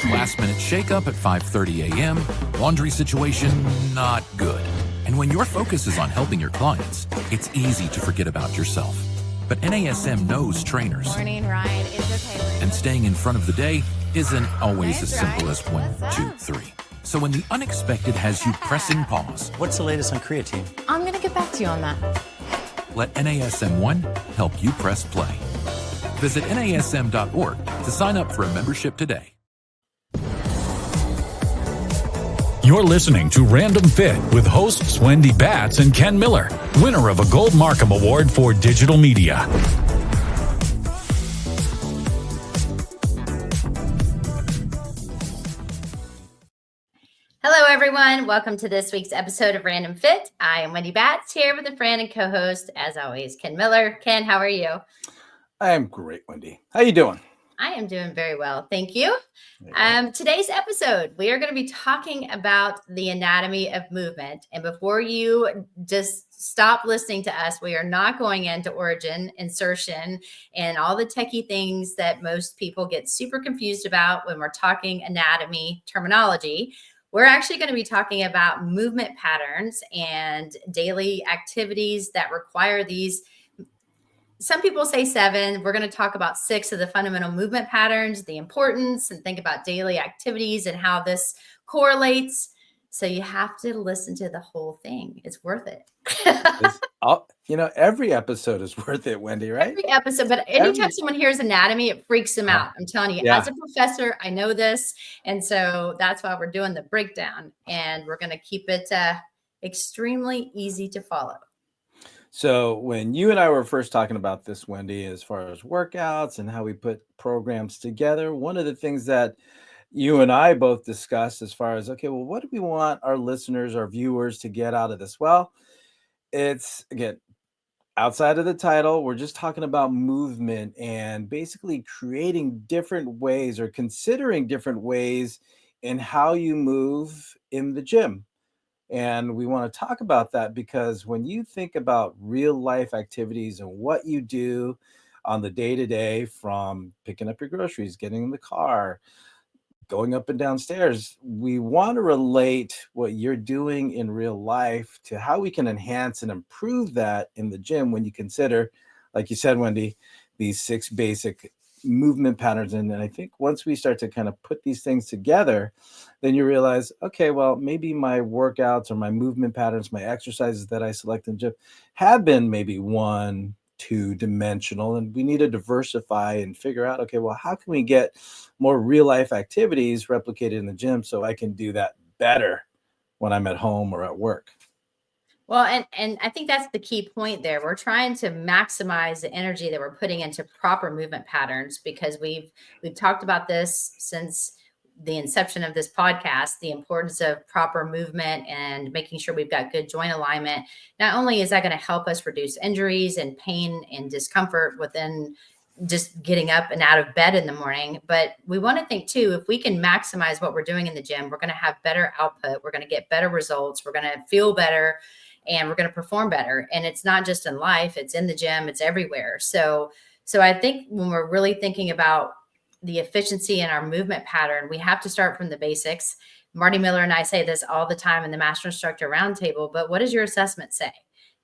Last minute shakeup at 5:30 a.m., laundry situation not good. And when your focus is on helping your clients, it's easy to forget about yourself. But NASM knows trainers. Morning, Ryan. It's okay. And staying in front of the day isn't always as That's simple right. as 1, What's 2, up? 3. So when the unexpected has you pressing pause, What's the latest on creatine? I'm going to get back to you on that. let NASM1 help you press play. Visit NASM.org to sign up for a membership today. You're listening to Random Fit with hosts Wendy Batts and Ken Miller, winner of a Gold Markham Award for Digital Media. Hello, everyone. Welcome to this week's episode of Random Fit. I am Wendy Batts here with a friend and co-host, as always, Ken Miller. Ken, how are you? I am great, Wendy. How you doing? I am doing very well. Thank you. Yeah. Today's episode, we are going to be talking about the anatomy of movement. And before you just stop listening to us, we are not going into origin, insertion, and all the techie things that most people get super confused about when we're talking anatomy terminology. We're actually going to be talking about movement patterns and daily activities that require these. Some people say 7. We're going to talk about 6 of the fundamental movement patterns, the importance, and think about daily activities and how this correlates. So you have to listen to the whole thing. It's worth it. Every episode is worth it, Wendy, right? Every episode, but anytime someone hears anatomy, it freaks them out. I'm telling you, Yeah. as a professor, I know this. And so that's why we're doing the breakdown, and we're going to keep it extremely easy to follow. So when you and I were first talking about this, Wendy, as far as workouts and how we put programs together, one of the things that you and I both discussed as far as, okay, well, what do we want our listeners, our viewers to get out of this? Well, it's, again, outside of the title, we're just talking about movement and basically creating different ways or considering different ways in how you move in the gym. And we want to talk about that because when you think about real life activities and what you do on the day to day, from picking up your groceries, getting in the car, going up and down stairs, we want to relate what you're doing in real life to how we can enhance and improve that in the gym when you consider, like you said, Wendy, these 6 basic movement patterns. And then I think once we start to kind of put these things together, then you realize, okay, well, maybe my workouts or my movement patterns, my exercises that I select in the gym have been maybe 1, 2 dimensional, and we need to diversify and figure out, okay, well, how can we get more real life activities replicated in the gym so I can do that better when I'm at home or at work? Well, and I think that's the key point there. We're trying to maximize the energy that we're putting into proper movement patterns, because we've talked about this since the inception of this podcast, the importance of proper movement and making sure we've got good joint alignment. Not only is that going to help us reduce injuries and pain and discomfort within just getting up and out of bed in the morning, but we want to think too, if we can maximize what we're doing in the gym, we're going to have better output. We're going to get better results. We're going to feel better, and we're going to perform better. And it's not just in life, it's in the gym, it's everywhere. So I think when we're really thinking about the efficiency in our movement pattern, we have to start from the basics. Marty Miller and I say this all the time in the Master Instructor Roundtable, but what does your assessment say?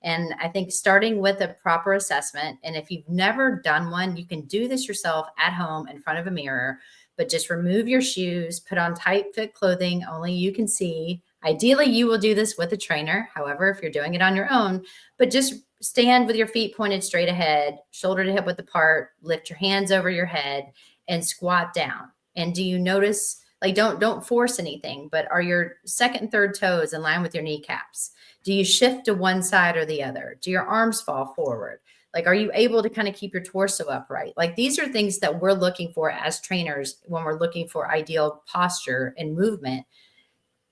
And I think starting with a proper assessment, and if you've never done one, you can do this yourself at home in front of a mirror, but just remove your shoes, put on tight fit clothing only you can see. Ideally, you will do this with a trainer. However, if you're doing it on your own, but just stand with your feet pointed straight ahead, shoulder to hip width apart, lift your hands over your head and squat down. And do you notice, like, don't force anything, but are your second and third toes in line with your kneecaps? Do you shift to one side or the other? Do your arms fall forward? Like, are you able to kind of keep your torso upright? Like, these are things that we're looking for as trainers when we're looking for ideal posture and movement.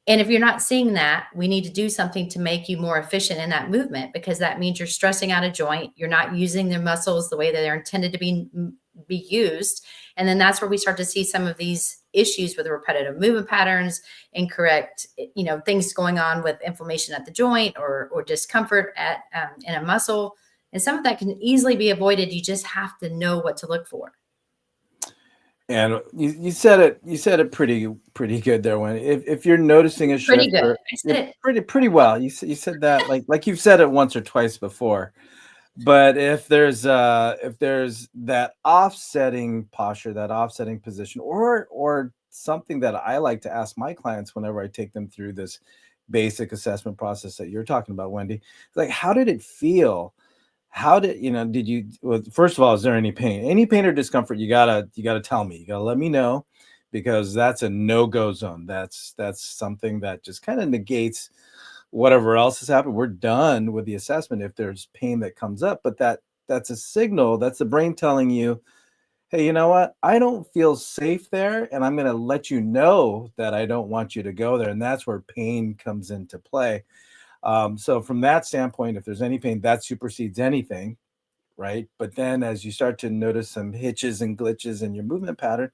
And if you're not seeing that, we need to do something to make you more efficient in that movement, because that means you're stressing out a joint. You're not using the muscles the way that they're intended to be used. And then that's where we start to see some of these issues with repetitive movement patterns, incorrect, things going on with inflammation at the joint or discomfort in a muscle. And some of that can easily be avoided. You just have to know what to look for. And you said it pretty good there. When if you're noticing a Pretty shift, good. or I said you're it. pretty well, you said that like you've said it once or twice before. But if there's that offsetting posture, that offsetting position, or something that I like to ask my clients whenever I take them through this basic assessment process that you're talking about, Wendy, like, how did it feel? How did did you, well, first of all, is there any pain? Any pain or discomfort, you gotta tell me. You gotta let me know, because that's a no-go zone. That's something that just kind of negates whatever else has happened. We're done with the assessment if there's pain that comes up. But that's a signal. That's the brain telling you, hey, you know what? I don't feel safe there, and I'm gonna let you know that I don't want you to go there. And that's where pain comes into play. So from that standpoint, if there's any pain, that supersedes anything, right? But then as you start to notice some hitches and glitches in your movement pattern,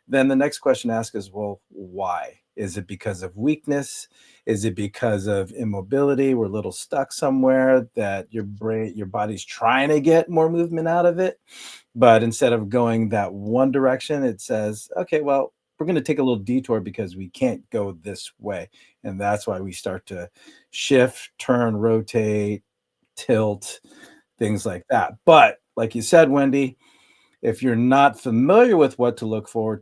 then the next question to ask is, well, why? Is it because of weakness? Is it because of immobility? We're a little stuck somewhere, that your body's trying to get more movement out of it. But instead of going that one direction, it says, okay, well, we're going to take a little detour because we can't go this way. And that's why we start to shift, turn, rotate, tilt, things like that. But like you said, Wendy, if you're not familiar with what to look for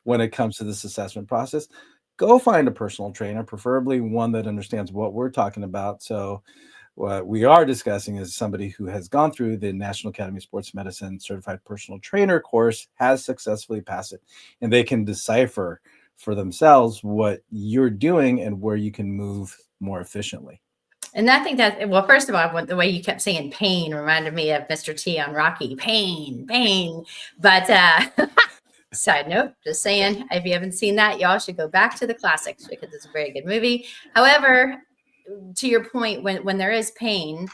when it comes to this assessment process, go find a personal trainer, preferably one that understands what we're talking about. So what we are discussing is somebody who has gone through the National Academy of Sports Medicine Certified Personal Trainer course, has successfully passed it, and they can decipher for themselves what you're doing and where you can move more efficiently. And I think that, well, first of all, the way you kept saying pain reminded me of Mr. T on Rocky. Pain, pain. But side note, just saying, if you haven't seen that, y'all should go back to the classics because it's a very good movie. However, to your point, when there is pain,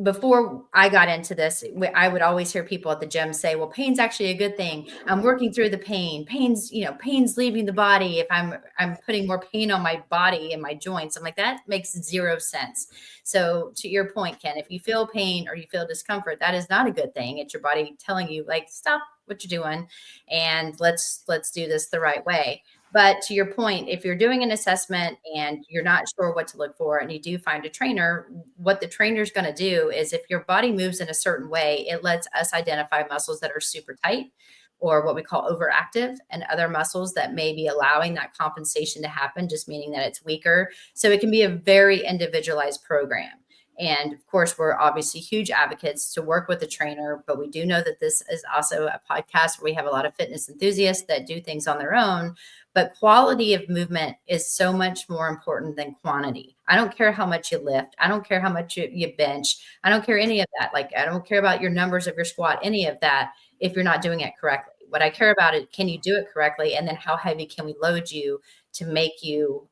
before I got into this, I would always hear people at the gym say, well, pain's actually a good thing. I'm working through the pain. Pain's leaving the body if I'm putting more pain on my body and my joints. I'm like, that makes zero sense. So to your point, Ken, if you feel pain or you feel discomfort, that is not a good thing. It's your body telling you, like, stop what you're doing and let's do this the right way. But to your point, if you're doing an assessment and you're not sure what to look for and you do find a trainer, what the trainer's going to do is, if your body moves in a certain way, it lets us identify muscles that are super tight or what we call overactive, and other muscles that may be allowing that compensation to happen, just meaning that it's weaker. So it can be a very individualized program. And of course, we're obviously huge advocates to work with a trainer, but we do know that this is also a podcast where we have a lot of fitness enthusiasts that do things on their own. But quality of movement is so much more important than quantity. I don't care how much you lift. I don't care how much you bench. I don't care any of that. Like, I don't care about your numbers of your squat, any of that, if you're not doing it correctly. What I care about is, can you do it correctly? And then how heavy can we load you to make you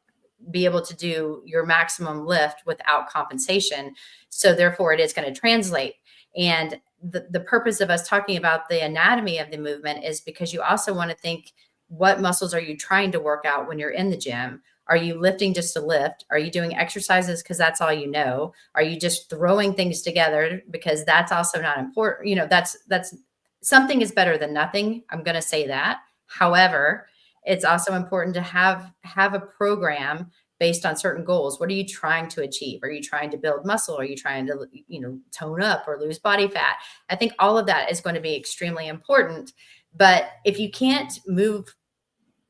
be able to do your maximum lift without compensation? So therefore it is going to translate. And the purpose of us talking about the anatomy of the movement is because you also want to think, what muscles are you trying to work out when you're in the gym? Are you lifting just to lift? Are you doing exercises because that's all you know? Are you just throwing things together? Because that's also not important. That's something is better than nothing. I'm going to say that. However, it's also important to have a program based on certain goals. What are you trying to achieve? Are you trying to build muscle? Are you trying to, tone up or lose body fat? I think all of that is going to be extremely important. But if you can't move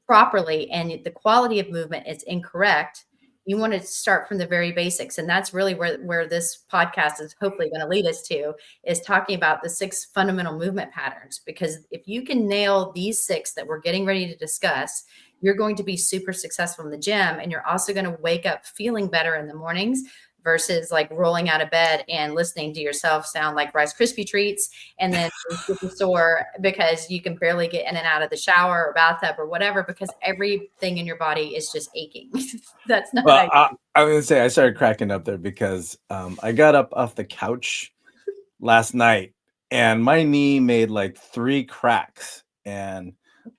properly and the quality of movement is incorrect, you want to start from the very basics. And that's really where this podcast is hopefully going to lead us to, is talking about the 6 fundamental movement patterns. Because if you can nail these 6 that we're getting ready to discuss, you're going to be super successful in the gym. And you're also going to wake up feeling better in the mornings versus like rolling out of bed and listening to yourself sound like Rice Krispie treats, and then super sore because you can barely get in and out of the shower or bathtub or whatever, because everything in your body is just aching. That's not Well, ideal. I was gonna say, I started cracking up there because I got up off the couch last night and my knee made like 3 cracks, and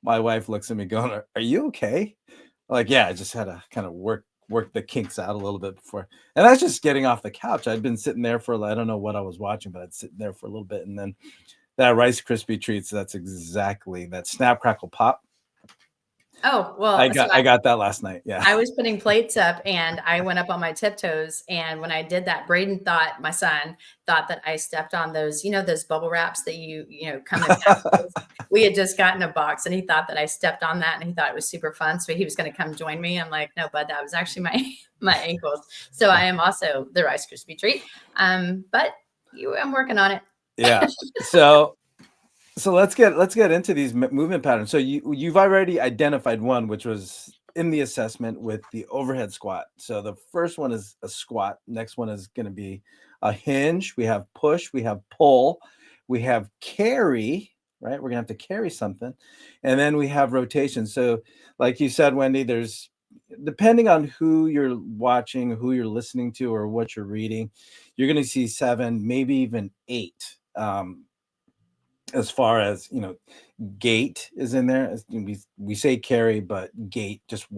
my wife looks at me going, "Are you okay?" I'm like, yeah, I just had to kind of work the kinks out a little bit before, and that's just getting off the couch. I'd been sitting there for, I don't know what I was watching, but I'd sit there for a little bit, and then that Rice Krispie treats. That's exactly that snap, crackle, pop. Oh, well, I got that last night. Yeah. I was putting plates up and I went up on my tiptoes. And when I did that, Braden thought, my son thought that I stepped on those, those bubble wraps that you come in packages. We had just gotten a box and he thought that I stepped on that and he thought it was super fun. So he was going to come join me. I'm like, no, bud, that was actually my ankles. So I am also the Rice Krispie treat. But I'm working on it. Yeah. So let's get into these movement patterns. So you've already identified one, which was in the assessment with the overhead squat. So the first one is a squat. Next one is going to be a hinge. We have push. We have pull. We have carry. Right. We're gonna have to carry something, and then we have rotation. So, like you said, Wendy, there's depending on who you're watching, who you're listening to, or what you're reading, you're going to see 7, maybe even 8. As far as gait is in there. We say carry, but gait, just a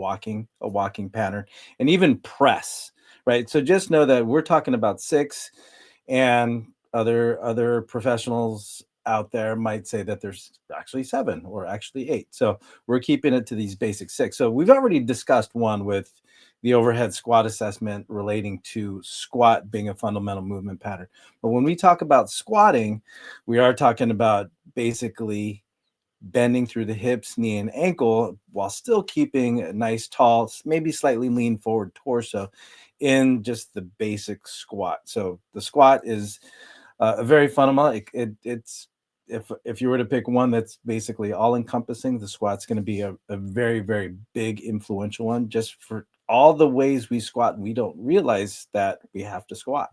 walking pattern, and even press, right? So just know that we're talking about 6, and other professionals out there might say that there's actually 7 or actually 8. So we're keeping it to these basic 6. So we've already discussed one with the overhead squat assessment relating to squat being a fundamental movement pattern. But when we talk about squatting, we are talking about basically bending through the hips, knee, and ankle while still keeping a nice, tall, maybe slightly lean forward torso in just the basic squat. So the squat is a very fundamental. It's if you were to pick one that's basically all encompassing, the squat's going to be a very, very big influential one, just for all the ways we squat. And we don't realize that we have to squat.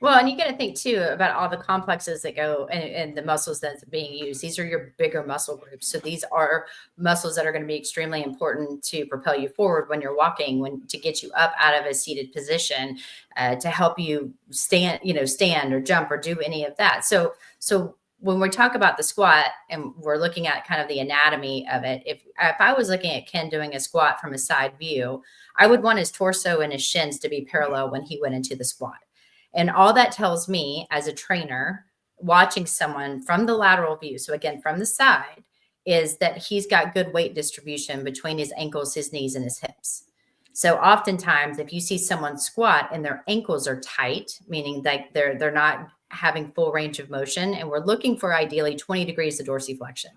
Well, and you got to think too about all the complexes that go and the muscles that's being used. These are your bigger muscle groups. So these are muscles that are going to be extremely important to propel you forward when you're walking, to get you up out of a seated position, to help you stand or jump or do any of that. So when we talk about the squat and we're looking at kind of the anatomy of it, if I was looking at Ken doing a squat from a side view, I would want his torso and his shins to be parallel when he went into the squat. And all that tells me as a trainer watching someone from the lateral view, so again, from the side, is that he's got good weight distribution between his ankles, his knees, and his hips. So oftentimes if you see someone squat and their ankles are tight, meaning that they're not having full range of motion, and we're looking for ideally 20 degrees of dorsiflexion.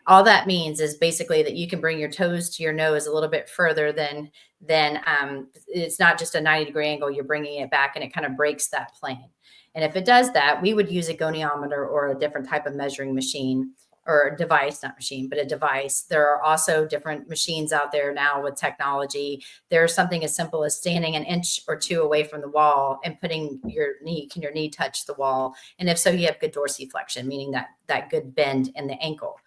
All that means is basically that you can bring your toes to your nose a little bit further than it's not just a 90-degree angle. You're bringing it back and it kind of breaks that plane. And if it does that, we would use a goniometer or a different type of measuring machine or a device, not machine, but a device. There are also different machines out there now with technology. There's something as simple as standing an inch or 2 away from the wall and putting can your knee touch the wall? And if so, you have good dorsiflexion, meaning that good bend in the ankle.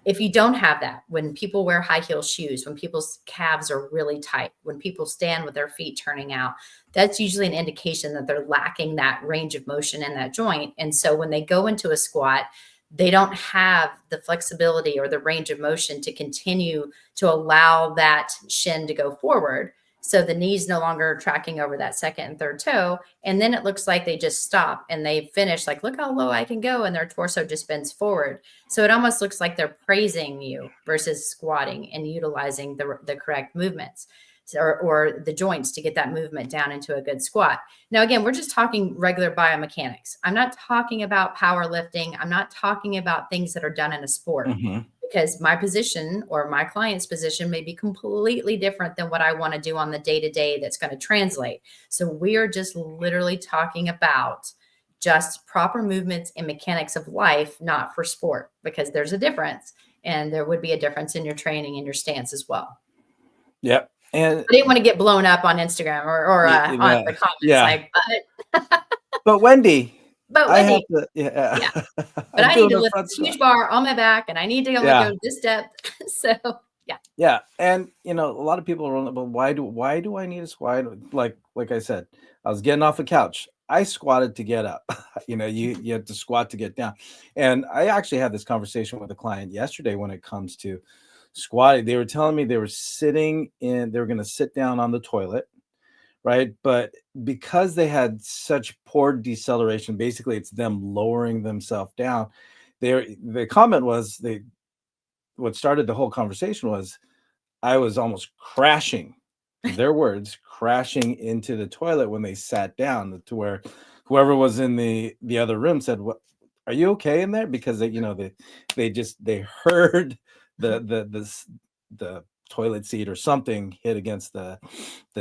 If you don't have that, when people wear high heel shoes, when people's calves are really tight, when people stand with their feet turning out, that's usually an indication that they're lacking that range of motion in that joint. And so when they go into a squat, they don't have the flexibility or the range of motion to continue to allow that shin to go forward. So the knee's no longer tracking over that second and third toe. And then it looks like they just stop and they finish like, look how low I can go. And their torso just bends forward. So it almost looks like they're praising you versus squatting and utilizing the correct movements or the joints to get that movement down into a good squat. Now, again, we're just talking regular biomechanics. I'm not talking about powerlifting. I'm not talking about things that are done in a sport. Mm-hmm. Because my position or my client's position may be completely different than what I want to do on the day-to-day that's going to translate. So we are just literally talking about just proper movements and mechanics of life, not for sport, because there's a difference. And there would be a difference in your training and your stance as well. Yep. And I didn't want to get blown up on Instagram or on the comments. Yeah. Like, but Wendy. But Wendy, yeah. But I need to lift a huge bar on my back, and I need to go this depth. So yeah. And a lot of people are wondering, but why do I need a squat? Like I said, I was getting off the couch. I squatted to get up. You have to squat to get down. And I actually had this conversation with a client yesterday when it comes to squatting. They were telling me they were going to sit down on the toilet. Right. But because they had such poor deceleration, basically it's them lowering themselves down. the comment was what started the whole conversation was I was almost crashing, their words, crashing into the toilet when they sat down, to where whoever was in the other room said, "What, are you okay in there?" Because they heard the toilet seat or something hit against the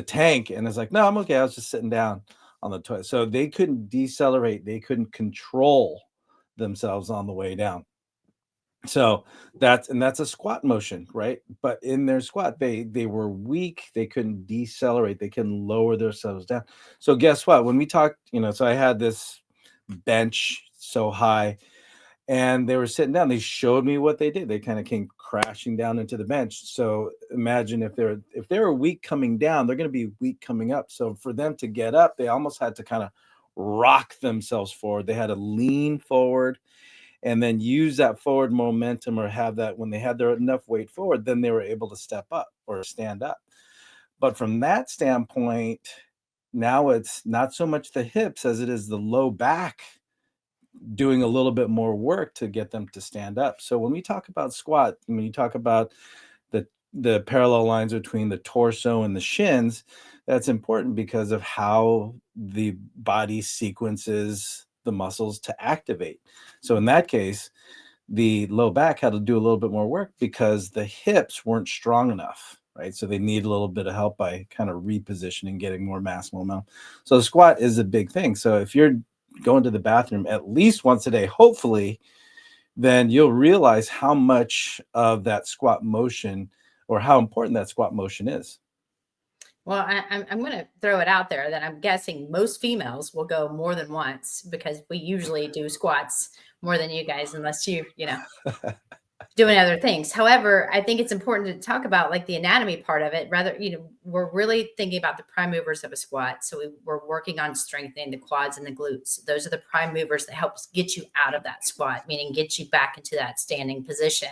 tank, and it's like, "No, I'm okay. I was just sitting down on the toilet." So they couldn't decelerate, they couldn't control themselves on the way down. So that's a squat motion, right? But in their squat, they were weak. They couldn't decelerate. They couldn't lower themselves down. So guess what? When we talked, so I had this bench so high, and they were sitting down. They showed me what they did. They kind of came crashing down into the bench. So imagine if they were weak coming down, they're going to be weak coming up. So for them to get up, they almost had to kind of rock themselves forward. They had to lean forward and then use that forward momentum, or have that when they had their enough weight forward, then they were able to step up or stand up. But from that standpoint, now it's not so much the hips as it is the low back doing a little bit more work to get them to stand up. So when we talk about squat, when you talk about the parallel lines between the torso and the shins, that's important because of how the body sequences the muscles to activate. So in that case, the low back had to do a little bit more work because the hips weren't strong enough, right? So they need a little bit of help by kind of repositioning, getting more mass momentum. So the squat is a big thing. So if you're going to the bathroom at least once a day, hopefully, then you'll realize how much of that squat motion, or how important that squat motion is. Well, I'm going to throw it out there that I'm guessing most females will go more than once, because we usually do squats more than you guys, unless doing other things. However, I think it's important to talk about like the anatomy part of it. Rather, we're really thinking about the prime movers of a squat. So we're working on strengthening the quads and the glutes. Those are the prime movers that helps get you out of that squat, meaning get you back into that standing position.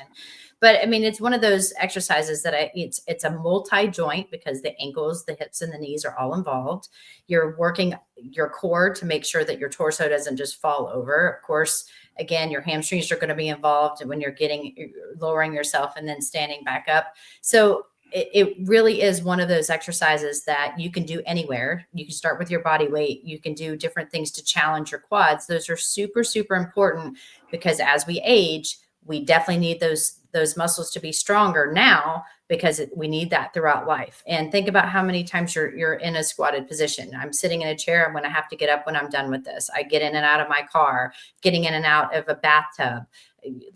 But I mean, it's one of those exercises that it's a multi-joint, because the ankles, the hips, and the knees are all involved. You're working your core to make sure that your torso doesn't just fall over. Of course, again, your hamstrings are going to be involved when you're lowering yourself and then standing back up. So it really is one of those exercises that you can do anywhere. You can start with your body weight. You can do different things to challenge your quads. Those are super, super important, because as we age, we definitely need those muscles to be stronger now, because we need that throughout life. And think about how many times you're in a squatted position. I'm sitting in a chair. I'm going to have to get up when I'm done with this. I get in and out of my car, getting in and out of a bathtub.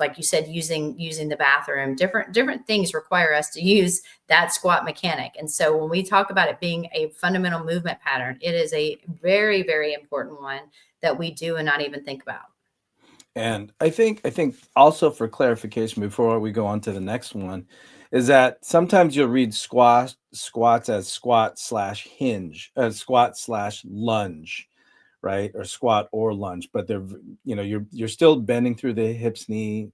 Like you said, using the bathroom, different things require us to use that squat mechanic. And so when we talk about it being a fundamental movement pattern, it is a very, very important one that we do and not even think about. And I think also, for clarification before we go on to the next one, is that sometimes you'll read squats as squat/hinge, squat/lunge, right? Or squat or lunge, but they're, you're still bending through the hips, the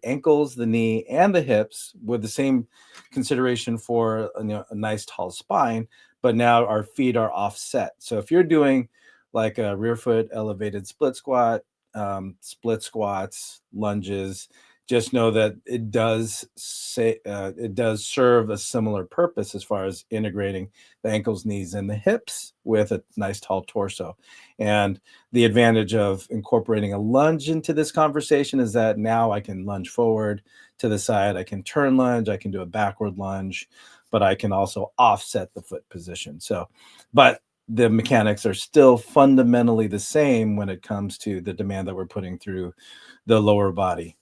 ankles, the knee, and the hips, with the same consideration for a nice tall spine. But now our feet are offset. So if you're doing like a rear foot elevated split squat, split squats, lunges, just know that it does serve a similar purpose as far as integrating the ankles, knees, and the hips with a nice tall torso. And the advantage of incorporating a lunge into this conversation is that now I can lunge forward to the side, I can turn lunge, I can do a backward lunge, but I can also offset the foot position. So, but the mechanics are still fundamentally the same when it comes to the demand that we're putting through the lower body.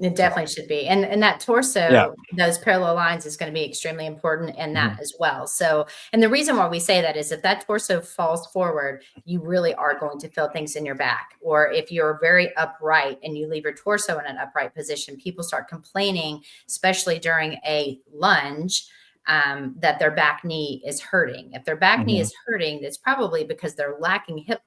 It definitely should be. And that torso, Yeah. those parallel lines is going to be extremely important in that Mhm. as well. So, and the reason why we say that is if that torso falls forward, you really are going to feel things in your back. Or if you're very upright and you leave your torso in an upright position, people start complaining, especially during a lunge, that their back knee is hurting. If their back knee Mhm. is hurting, it's probably because they're lacking hip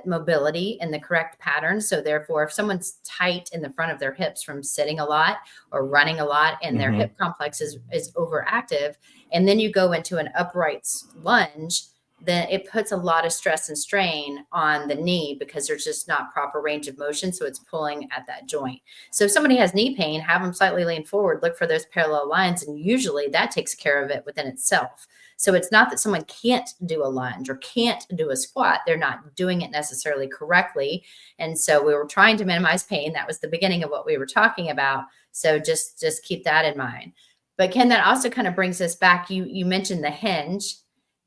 mobility in the correct pattern. So therefore, if someone's tight in the front of their hips from sitting a lot or running a lot, and their Mhm. hip complex is overactive, and then you go into an upright lunge, then it puts a lot of stress and strain on the knee because there's just not proper range of motion. So it's pulling at that joint. So if somebody has knee pain, have them slightly lean forward, look for those parallel lines. And usually that takes care of it within itself. So it's not that someone can't do a lunge or can't do a squat. They're not doing it necessarily correctly. And so we were trying to minimize pain. That was the beginning of what we were talking about. So just keep that in mind. But Ken, that also kind of brings us back. You mentioned the hinge.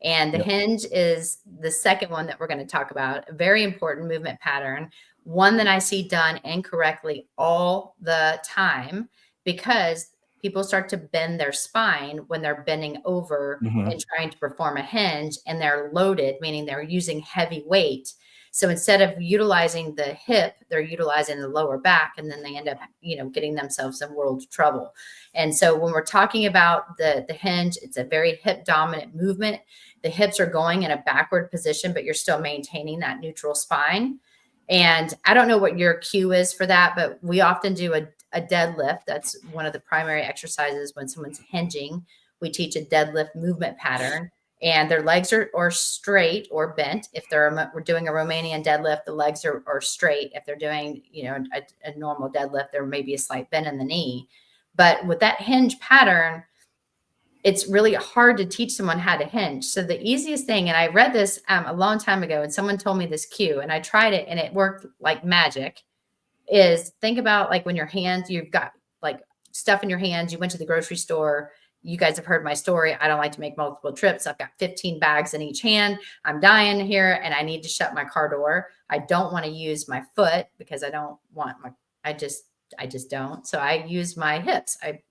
And the hinge is the second one that we're going to talk about. A very important movement pattern, one that I see done incorrectly all the time because people start to bend their spine when they're bending over and trying to perform a hinge, and they're loaded, meaning they're using heavy weight. So instead of utilizing the hip, they're utilizing the lower back, and then they end up, getting themselves in world trouble. And so when we're talking about the hinge, it's a very hip dominant movement. The hips are going in a backward position, but you're still maintaining that neutral spine. And I don't know what your cue is for that, but we often do a deadlift. That's one of the primary exercises when someone's hinging. We teach a deadlift movement pattern, and their legs are straight or bent. If we're doing a Romanian deadlift, the legs are straight. If they're doing, a normal deadlift, there may be a slight bend in the knee. But with that hinge pattern, it's really hard to teach someone how to hinge. So the easiest thing, and I read this a long time ago, and someone told me this cue, and I tried it and it worked like magic, is think about like when your hands, you've got like stuff in your hands, you went to the grocery store. You guys have heard my story. I don't like to make multiple trips. I've got 15 bags in each hand. I'm dying here and I need to shut my car door. I don't want to use my foot because I don't want I just don't. So I use my hips. I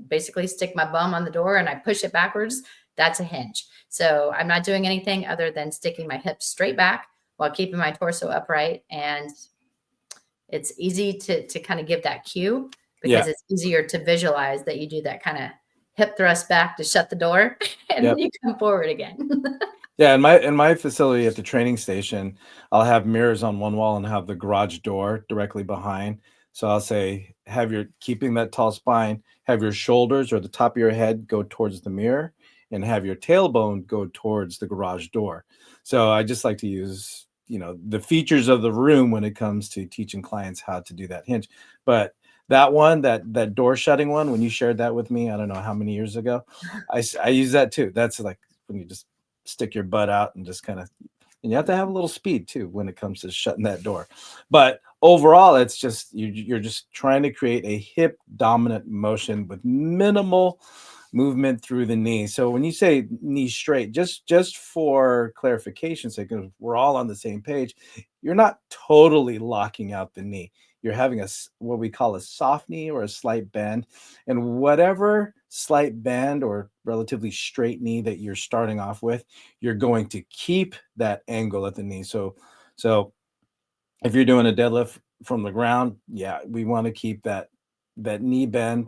basically stick my bum on the door and I push it backwards. That's a hinge. So I'm not doing anything other than sticking my hips straight back while keeping my torso upright. And it's easy to kind of give that cue because it's easier to visualize that you do that kind of hip thrust back to shut the door and then you come forward again. Yeah, in my facility at the training station, I'll have mirrors on one wall and have the garage door directly behind. So I'll say, keeping that tall spine, have your shoulders or the top of your head go towards the mirror and have your tailbone go towards the garage door. So I just like to use, the features of the room when it comes to teaching clients how to do that hinge. But that one, that door shutting one, when you shared that with me, I don't know how many years ago, I use that too. That's like when you just stick your butt out and just and you have to have a little speed too when it comes to shutting that door. But overall, it's just you're just trying to create a hip dominant motion with minimal movement through the knee. So when you say knee straight, just for clarification's sake, because we're all on the same page, you're not totally locking out the knee. You're having what we call a soft knee or a slight bend, and whatever slight bend or relatively straight knee that you're starting off with, you're going to keep that angle at the knee. So if you're doing a deadlift from the ground, we want to keep that knee bend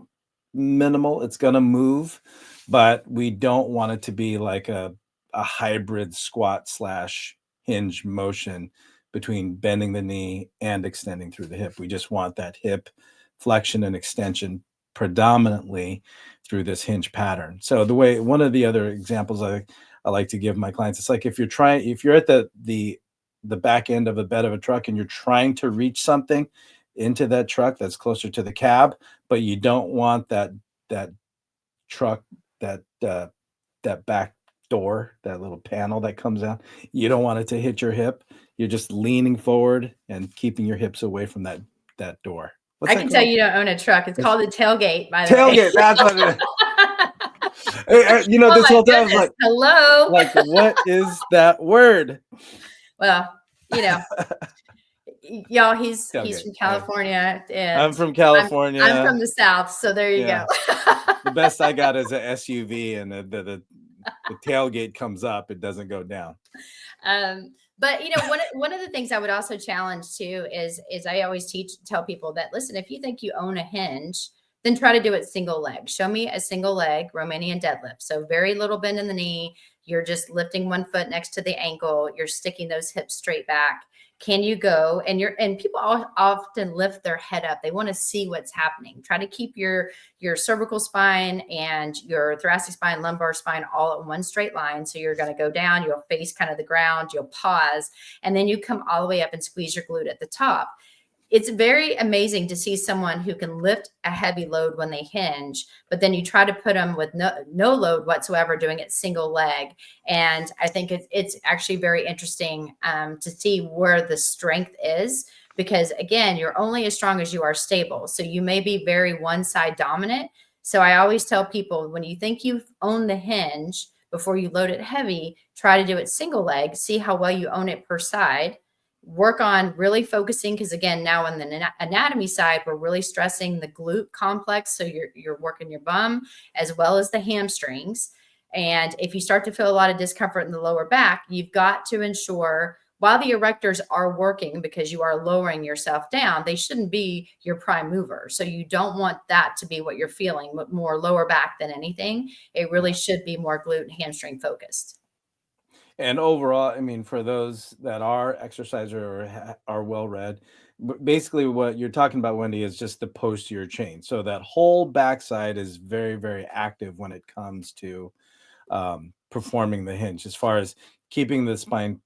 minimal. It's going to move, but we don't want it to be like a hybrid squat / hinge motion between bending the knee and extending through the hip. We just want that hip flexion and extension predominantly through this hinge pattern. So one of the other examples I like to give my clients, it's like if you're at the back end of a bed of a truck and you're trying to reach something into that truck that's closer to the cab, but you don't want that truck, that back door, that little panel that comes out, you don't want it to hit your hip. You're just leaning forward and keeping your hips away from that door. I can tell you don't own a truck. It's called a tailgate, by the way. Tailgate, that's what it is. This whole time I was like, hello. Like, what is that word? Well, y'all, he's from California. And I'm from California. I'm from the South. So there you go. The best I got is an SUV, and the tailgate comes up. It doesn't go down. But one of the things I would also challenge too is I always tell people that, listen, if you think you own a hinge, then try to do it single leg. Show me a single leg Romanian deadlift. So very little bend in the knee, You're just lifting one foot next to the ankle. You're sticking those hips straight back. Can you go? And people often lift their head up. They want to see what's happening. Try to keep your cervical spine and your thoracic spine, lumbar spine all in one straight line. So you're going to go down, you'll face kind of the ground, you'll pause, and then you come all the way up and squeeze your glute at the top. It's very amazing to see someone who can lift a heavy load when they hinge, but then you try to put them with no load whatsoever, doing it single leg. And I think it's actually very interesting to see where the strength is, because again, you're only as strong as you are stable. So you may be very one side dominant. So I always tell people, when you think you've owned the hinge, before you load it heavy, try to do it single leg, see how well you own it per side. Work on really focusing, because again, now on the anatomy side, we're really stressing the glute complex. So you're working your bum as well as the hamstrings. And if you start to feel a lot of discomfort in the lower back, you've got to ensure, while the erectors are working, because you are lowering yourself down, they shouldn't be your prime mover. So you don't want that to be what you're feeling, but more lower back than anything. It really should be more glute and hamstring focused. And overall, I mean, for those that are exerciser or are well read, basically what you're talking about, Wendy, is just the posterior chain. So that whole backside is very, very active when it comes to performing the hinge, as far as keeping the spine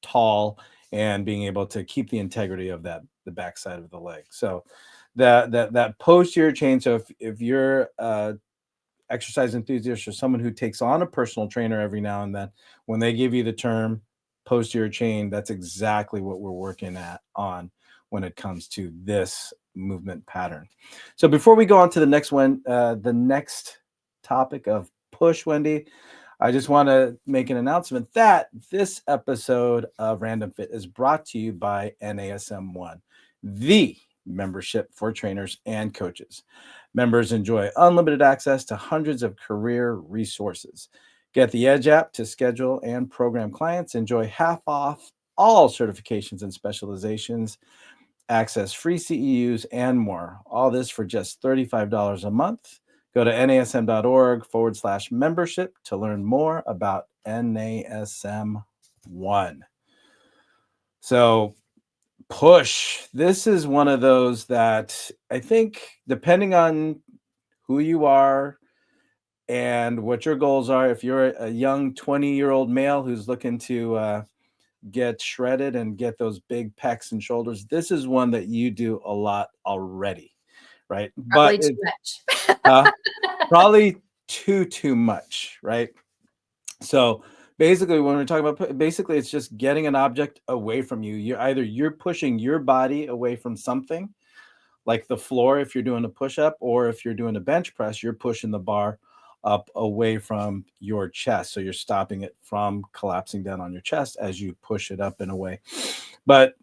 tall and being able to keep the integrity of the backside of the leg. So that posterior chain. So if you're exercise enthusiast or someone who takes on a personal trainer every now and then, when they give you the term posterior chain, that's exactly what we're working on when it comes to this movement pattern. So before we go on to the next one, the next topic of push, Wendy, I just want to make an announcement that this episode of Random Fit is brought to you by NASM One, the membership for trainers and coaches. Members enjoy unlimited access to hundreds of career resources. Get the Edge app to schedule and program clients. Enjoy half off all certifications and specializations. Access free CEUs and more. All this for just $35 a month. Go to nasm.org/membership to learn more about NASM One. So push. This is one of those that I think, depending on who you are and what your goals are, if you're a young 20-year-old male who's looking to get shredded and get those big pecs and shoulders, this is one that you do a lot already, right? Probably But too much. probably too much, right? So basically, when we're talking about, basically, it's just getting an object away from you. You're pushing your body away from something, like the floor if you're doing a push-up, or if you're doing a bench press, you're pushing the bar up away from your chest. So you're stopping it from collapsing down on your chest as you push it up and away. But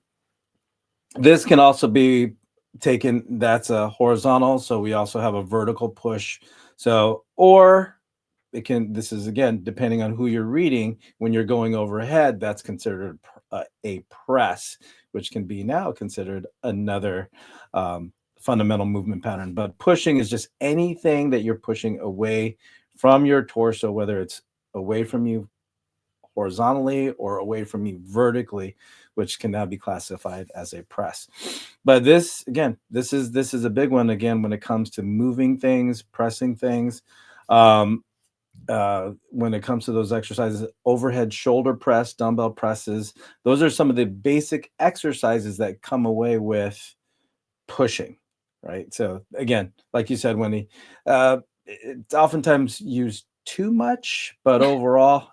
this can also be taken, that's a horizontal. So we also have a vertical push. So, or this is again, depending on who you're reading, when you're going overhead, that's considered a press, which can be now considered another fundamental movement pattern. But pushing is just anything that you're pushing away from your torso, whether it's away from you horizontally or away from you vertically, which can now be classified as a press. But this is a big one, again, when it comes to moving things, pressing things. When it comes to those exercises, overhead shoulder press, dumbbell presses, those are some of the basic exercises that come away with pushing, right? So again, like you said, Wendy, it's oftentimes used too much, but overall,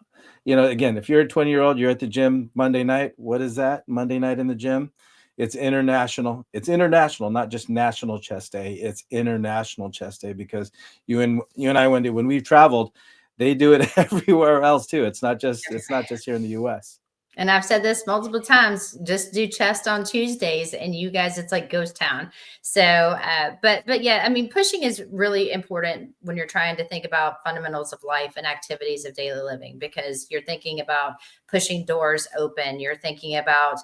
again, if you're a 20-year-old, you're at the gym Monday night. What is that? Monday night in the gym? It's international. It's international, not just National Chest Day. It's International Chest Day, because you and I, Wendy, when we've traveled, they do it everywhere else too. It's not just here in the US. And I've said this multiple times, just do chest on Tuesdays, and you guys, it's like ghost town. So, but yeah, I mean, pushing is really important when you're trying to think about fundamentals of life and activities of daily living, because you're thinking about pushing doors open. You're thinking about,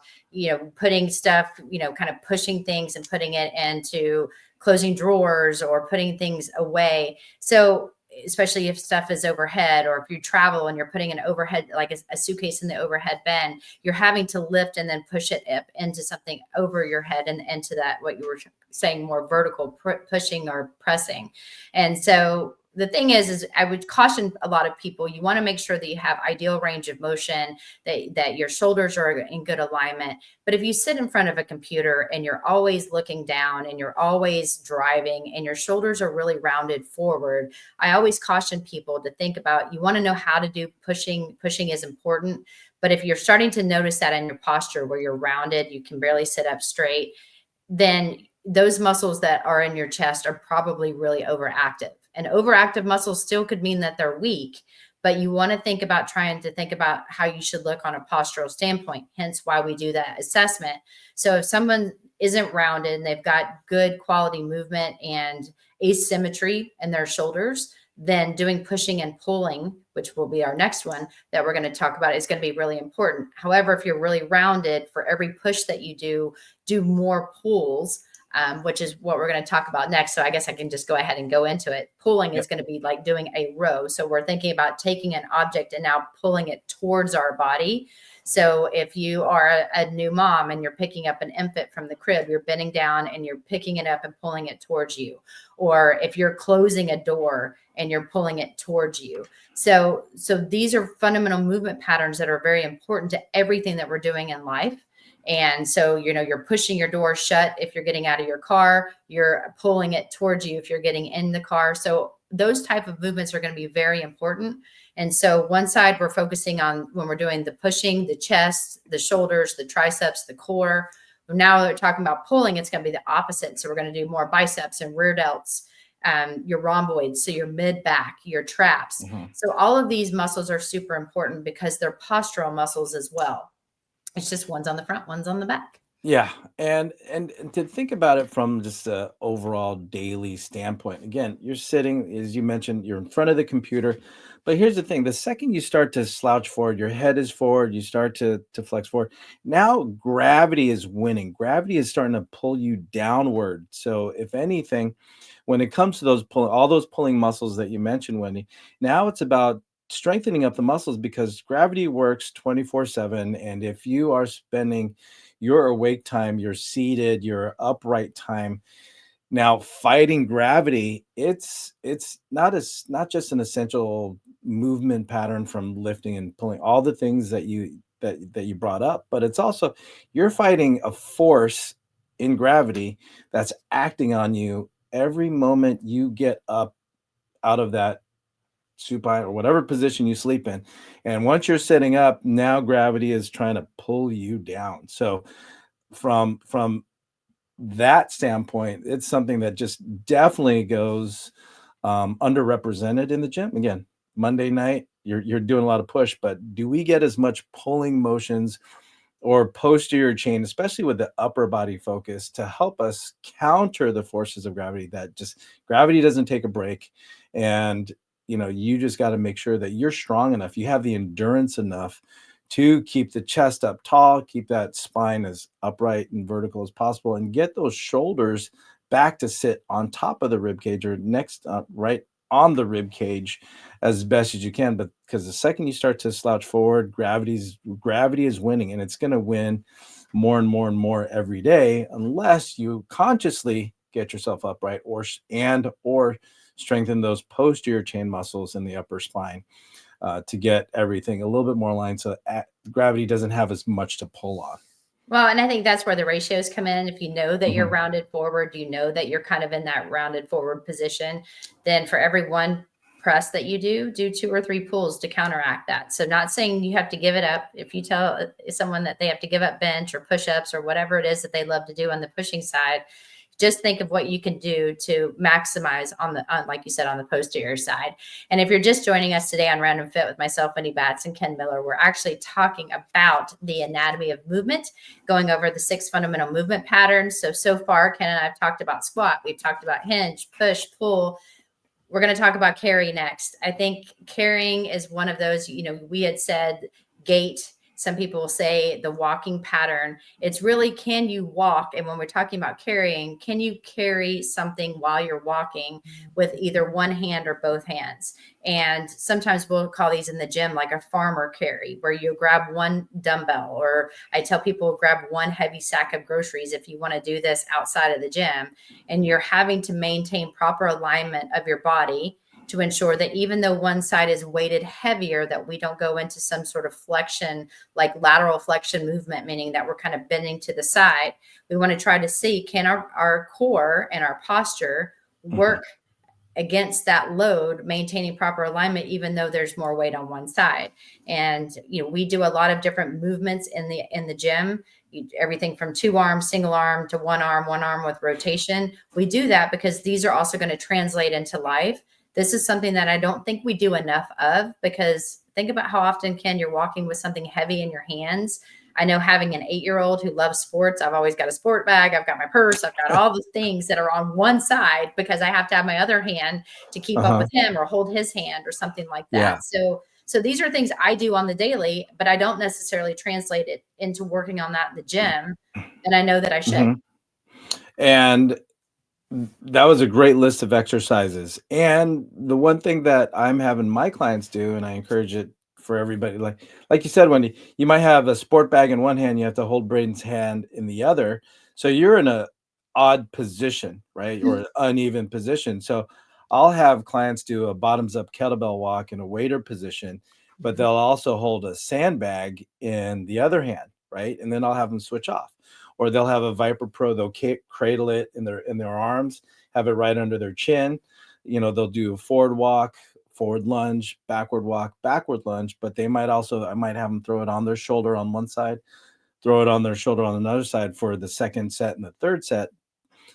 putting stuff, kind of pushing things and putting it into closing drawers or putting things away. So especially if stuff is overhead, or if you travel and you're putting an overhead, like a suitcase in the overhead bin, you're having to lift and then push it up into something over your head and into that, what you were saying, more vertical pushing or pressing. And so the thing is I would caution a lot of people, you want to make sure that you have ideal range of motion, that your shoulders are in good alignment. But if you sit in front of a computer and you're always looking down and you're always driving and your shoulders are really rounded forward, I always caution people to think about, you want to know how to do pushing. Pushing is important. But if you're starting to notice that in your posture where you're rounded, you can barely sit up straight, then those muscles that are in your chest are probably really overactive. And overactive muscles still could mean that they're weak, but you want to think about trying to think about how you should look on a postural standpoint, hence why we do that assessment. So if someone isn't rounded and they've got good quality movement and asymmetry in their shoulders, then doing pushing and pulling, which will be our next one that we're going to talk about, is going to be really important. However, if you're really rounded, for every push that you do more pulls, which is what we're going to talk about next. So I guess I can just go ahead and go into it. Pulling is going to be like doing a row. So we're thinking about taking an object and now pulling it towards our body. So if you are a new mom and you're picking up an infant from the crib, you're bending down and you're picking it up and pulling it towards you. Or if you're closing a door and you're pulling it towards you. So these are fundamental movement patterns that are very important to everything that we're doing in life. And so, you're pushing your door shut if you're getting out of your car, you're pulling it towards you if you're getting in the car. So those type of movements are going to be very important. And so one side we're focusing on when we're doing the pushing, the chest, the shoulders, the triceps, the core. Now they're talking about pulling, it's going to be the opposite. So we're going to do more biceps and rear delts, your rhomboids, so your mid back, your traps. Mm-hmm. So all of these muscles are super important because they're postural muscles as well. It's just one's on the front, one's on the back. Yeah. And to think about it from just an overall daily standpoint, again, you're sitting, as you mentioned, you're in front of the computer. But here's the thing, the second you start to slouch forward, your head is forward, you start to flex forward. Now gravity is winning. Gravity is starting to pull you downward. So if anything, when it comes to all those pulling muscles that you mentioned, Wendy, now it's about strengthening up the muscles because gravity works 24/7. And if you are spending your awake time, your seated, your upright time now fighting gravity, it's not just an essential movement pattern from lifting and pulling, all the things that you brought up, but it's also you're fighting a force in gravity that's acting on you every moment you get up out of that supine or whatever position you sleep in. And once you're sitting up, now gravity is trying to pull you down. So from that standpoint, it's something that just definitely goes underrepresented in the gym. Again, Monday night, you're doing a lot of push, but do we get as much pulling motions or posterior chain, especially with the upper body focus, to help us counter the forces of gravity? That just gravity doesn't take a break. And you just got to make sure that you're strong enough. You have the endurance enough to keep the chest up tall, keep that spine as upright and vertical as possible, and get those shoulders back to sit on top of the rib cage or next right on the rib cage as best as you can. But because the second you start to slouch forward, gravity is winning, and it's going to win more and more and more every day unless you consciously get yourself upright or strengthen those posterior chain muscles in the upper spine to get everything a little bit more aligned so gravity doesn't have as much to pull on. Well, and I think that's where the ratios come in. If you know that you're rounded forward, you know that you're kind of in that rounded forward position, then for every one press that you do 2 or 3 pulls to counteract that. So not saying you have to give it up. If you tell someone that they have to give up bench or push-ups or whatever it is that they love to do on the pushing side, just think of what you can do to maximize on like you said, on the posterior side. And if you're just joining us today on Random Fit with myself, Wendy Batts, and Ken Miller, we're actually talking about the anatomy of movement, going over the 6 fundamental movement patterns. So far, Ken and I have talked about squat. We've talked about hinge, push, pull. We're going to talk about carry next. I think carrying is one of those, we had said gait some people will say the walking pattern. It's really, can you walk? And when we're talking about carrying, can you carry something while you're walking with either one hand or both hands? And sometimes we'll call these in the gym like a farmer carry, where you grab one dumbbell, or I tell people grab one heavy sack of groceries if you want to do this outside of the gym. And you're having to maintain proper alignment of your body to ensure that even though one side is weighted heavier, that we don't go into some sort of flexion, like lateral flexion movement, meaning that we're kind of bending to the side. We want to try to see, can our core and our posture work against that load, maintaining proper alignment, even though there's more weight on one side. And, we do a lot of different movements in the gym, everything from 2 arms, single arm, to 1 arm with rotation. We do that because these are also going to translate into life. This is something that I don't think we do enough of, because think about how often, Ken, you're walking with something heavy in your hands. I know, having an 8-year-old who loves sports, I've always got a sport bag. I've got my purse. I've got all the things that are on one side because I have to have my other hand to keep up with him or hold his hand or something like that. Yeah. So these are things I do on the daily, but I don't necessarily translate it into working on that in the gym. And I know that I should. And that was a great list of exercises. And the one thing that I'm having my clients do, and I encourage it for everybody, like you said, Wendy, you might have a sport bag in one hand, you have to hold Braden's hand in the other. So you're in a odd position, right? Or an uneven position. So I'll have clients do a bottoms up kettlebell walk in a waiter position, but they'll also hold a sandbag in the other hand, right? And then I'll have them switch off. Or they'll have a Viper Pro, they'll cradle it in their arms, have it right under their chin. They'll do a forward walk, forward lunge, backward walk, backward lunge, but I might have them throw it on their shoulder on one side, throw it on their shoulder on another side for the second set and the third set.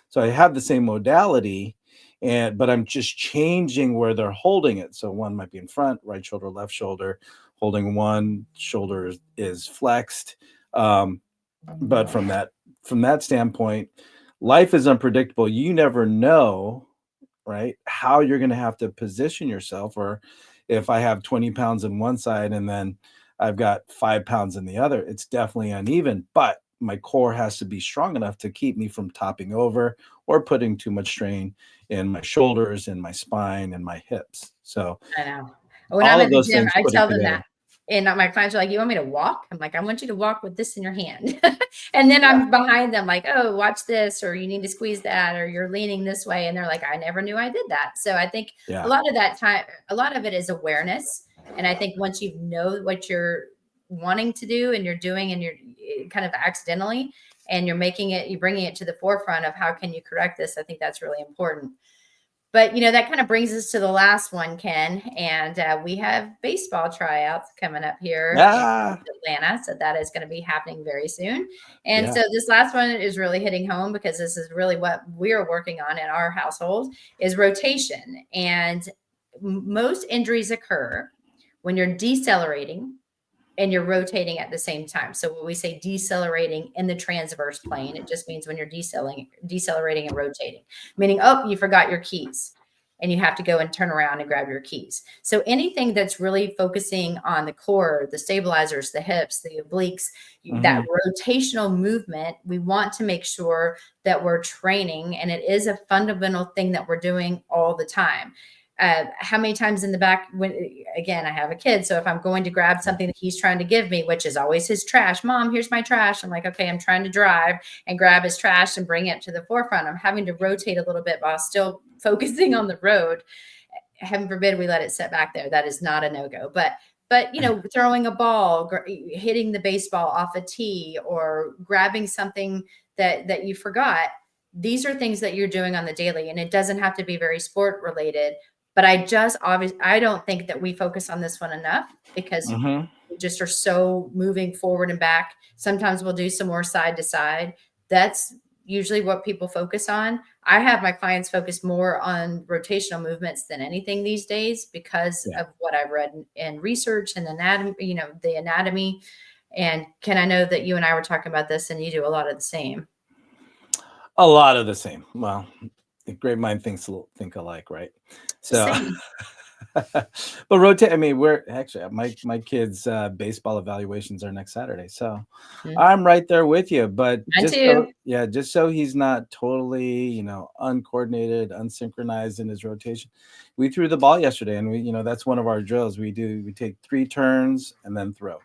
So I have the same modality, but I'm just changing where they're holding it. So one might be in front, right shoulder, left shoulder, holding one shoulder is flexed. But from that standpoint, life is unpredictable. You never know, right, how you're going to have to position yourself. Or if I have 20 pounds in one side and then I've got 5 pounds in the other, it's definitely uneven. But my core has to be strong enough to keep me from topping over or putting too much strain in my shoulders and my spine and my hips. So I know. When I'm all at of the those gym, things I put tell it them together. that. And my clients are like, you want me to walk? I'm like, I want you to walk with this in your hand. And then I'm behind them like, oh, watch this, or you need to squeeze that, or you're leaning this way. And they're like, I never knew I did that. So I think a lot of that time, a lot of it is awareness. And I think once you know what you're wanting to do and you're doing, and you're kind of accidentally, and you're bringing it to the forefront of how can you correct this, I think that's really important. But, that kind of brings us to the last one, Ken. And we have baseball tryouts coming up here in Atlanta. So that is going to be happening very soon. And so this last one is really hitting home, because this is really what we're working on in our household, is rotation. And most injuries occur when you're decelerating and you're rotating at the same time. So when we say decelerating in the transverse plane, it just means when you're decelerating and rotating, meaning, oh, you forgot your keys and you have to go and turn around and grab your keys. So anything that's really focusing on the core, the stabilizers, the hips, the obliques, that rotational movement, we want to make sure that we're training, and it is a fundamental thing that we're doing all the time. How many times in the back, again, I have a kid. So if I'm going to grab something that he's trying to give me, which is always his trash, Mom, here's my trash. I'm like, okay, I'm trying to drive and grab his trash and bring it to the forefront. I'm having to rotate a little bit while still focusing on the road. Heaven forbid we let it sit back there. That is not a no-go. But throwing a ball, hitting the baseball off a tee, or grabbing something that you forgot. These are things that you're doing on the daily, and it doesn't have to be very sport related. But I don't think that we focus on this one enough, because we just are so moving forward and back. Sometimes we'll do some more side to side. That's usually what people focus on. I have my clients focus more on rotational movements than anything these days, because of what I've read in research and anatomy, the anatomy. And Ken, I know that you and I were talking about this, and you do a lot of the same. A lot of the same. Well, the great mind think alike, right? So But rotate. I mean, we're actually my kids' baseball evaluations are next Saturday, so Mhm. I'm right there with you. But Mine too. just so he's not totally, uncoordinated, unsynchronized in his rotation. We threw the ball yesterday, and that's one of our drills. We take 3 turns and then throw,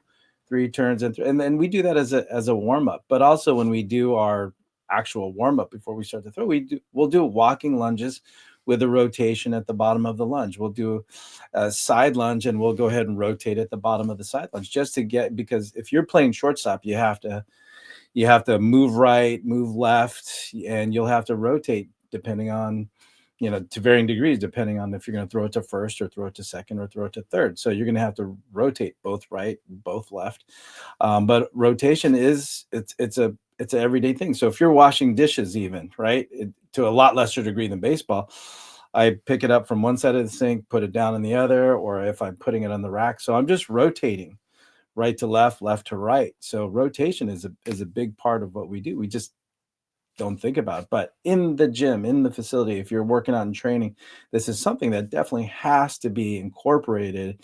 3 turns and then we do that as a warm up. But also when we do our actual warm up before we start to throw, we'll do walking lunges with a rotation at the bottom of the lunge. We'll do a side lunge and we'll go ahead and rotate at the bottom of the side lunge just to because if you're playing shortstop, you have to move right, move left, and you'll have to rotate depending on, to varying degrees, depending on if you're going to throw it to first or throw it to second or throw it to third. So you're going to have to rotate both right, both left. But rotation it's an everyday thing. So if you're washing dishes, even right, to a lot lesser degree than baseball, I pick it up from one side of the sink, put it down on the other, or if I'm putting it on the rack. So I'm just rotating right to left, left to right. So rotation is a big part of what we do. We just don't think about. But in the gym, in the facility, if you're working out and training, this is something that definitely has to be incorporated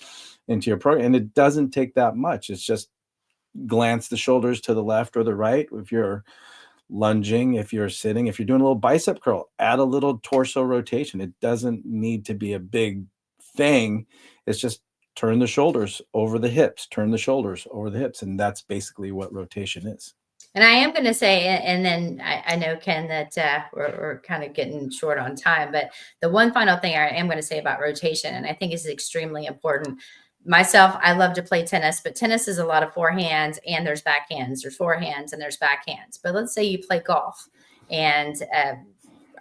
into your program. And it doesn't take that much. It's just glance the shoulders to the left or the right. If you're lunging, if you're sitting, if you're doing a little bicep curl, add a little torso rotation. It doesn't need to be a big thing. It's just turn the shoulders over the hips, turn the shoulders over the hips. And that's basically what rotation is. And I am going to say, and then I know, Ken, that we're kind of getting short on time, but the one final thing I am going to say about rotation, and I think is extremely important. Myself, I love to play tennis, but tennis is a lot of forehands and there's backhands. There's forehands and there's backhands. But let's say you play golf, and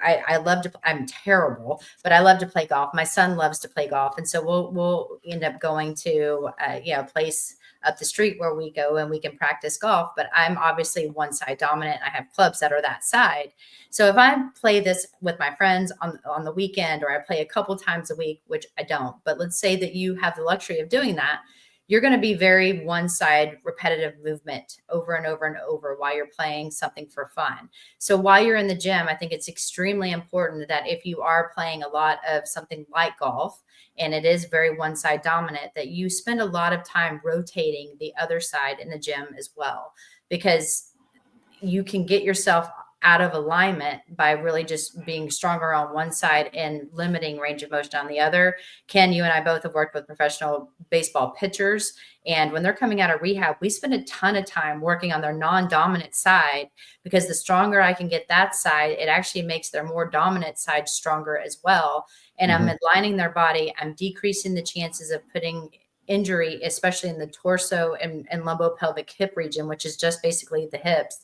I love to. I'm terrible, but I love to play golf. My son loves to play golf, and so we'll end up going to a place up the street where we go and we can practice golf. But I'm obviously one side dominant. I have clubs that are that side. So if I play this with my friends on the weekend, or I play a couple times a week, which I don't, but let's say that you have the luxury of doing that, you're going to be very one side repetitive movement over and over and over while you're playing something for fun. So while you're in the gym, I think it's extremely important that if you are playing a lot of something like golf, and it is very one side dominant, that you spend a lot of time rotating the other side in the gym as well, because you can get yourself out of alignment by really just being stronger on one side and limiting range of motion on the other. Ken, you and I both have worked with professional baseball pitchers, and when they're coming out of rehab, we spend a ton of time working on their non-dominant side, because the stronger I can get that side, it actually makes their more dominant side stronger as well. And I'm aligning their body. I'm decreasing the chances of putting injury, especially in the torso and lumbopelvic hip region, which is just basically the hips.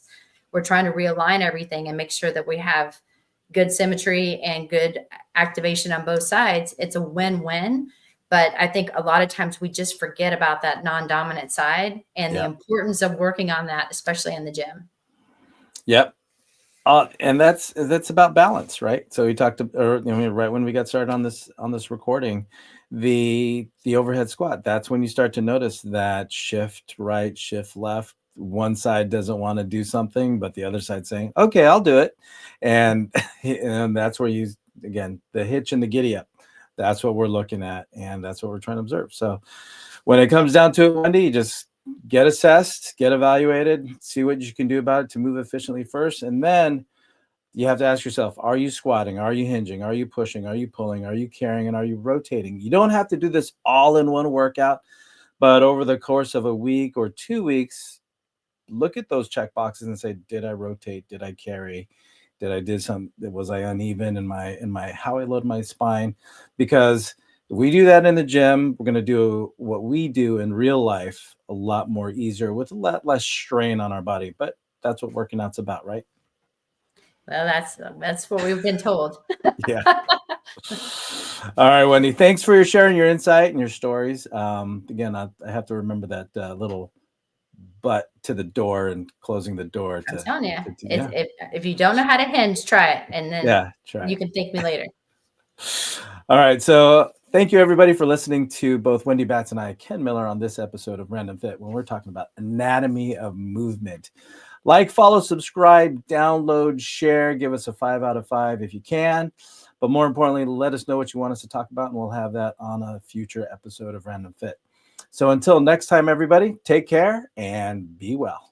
We're trying to realign everything and make sure that we have good symmetry and good activation on both sides. It's a win-win. But I think a lot of times we just forget about that non-dominant side and the importance of working on that, especially in the gym. Yep. And that's about balance, right? So we talked, right when we got started on this recording, the overhead squat. That's when you start to notice that shift right, shift left. One side doesn't want to do something, but the other side saying, "Okay, I'll do it," and that's where again, the hitch and the giddy up. That's what we're looking at, and that's what we're trying to observe. So when it comes down to it, Wendy, you just get assessed, get evaluated, see what you can do about it to move efficiently first. And then you have to ask yourself, are you squatting? Are you hinging? Are you pushing? Are you pulling? Are you carrying? And are you rotating? You don't have to do this all in one workout, but over the course of a week or 2 weeks, look at those check boxes and say, did I rotate? Did I carry? Was I uneven in my how I load my spine? Because if we do that in the gym, we're going to do what we do in real life a lot more easier with a lot less strain on our body. But that's what working out's about, right? Well, that's what we've been told. Yeah. All right, Wendy. Thanks for sharing your insight and your stories. Again, I have to remember that little butt to the door and closing the door. I'm telling you, if you don't know how to hinge, try it, and then you can thank me later. All right. So thank you, everybody, for listening to both Wendy Batts and I, Ken Miller, on this episode of Random Fit, when we're talking about anatomy of movement. Like, follow, subscribe, download, share, give us a 5 out of 5 if you can. But more importantly, let us know what you want us to talk about, and we'll have that on a future episode of Random Fit. So until next time, everybody, take care and be well.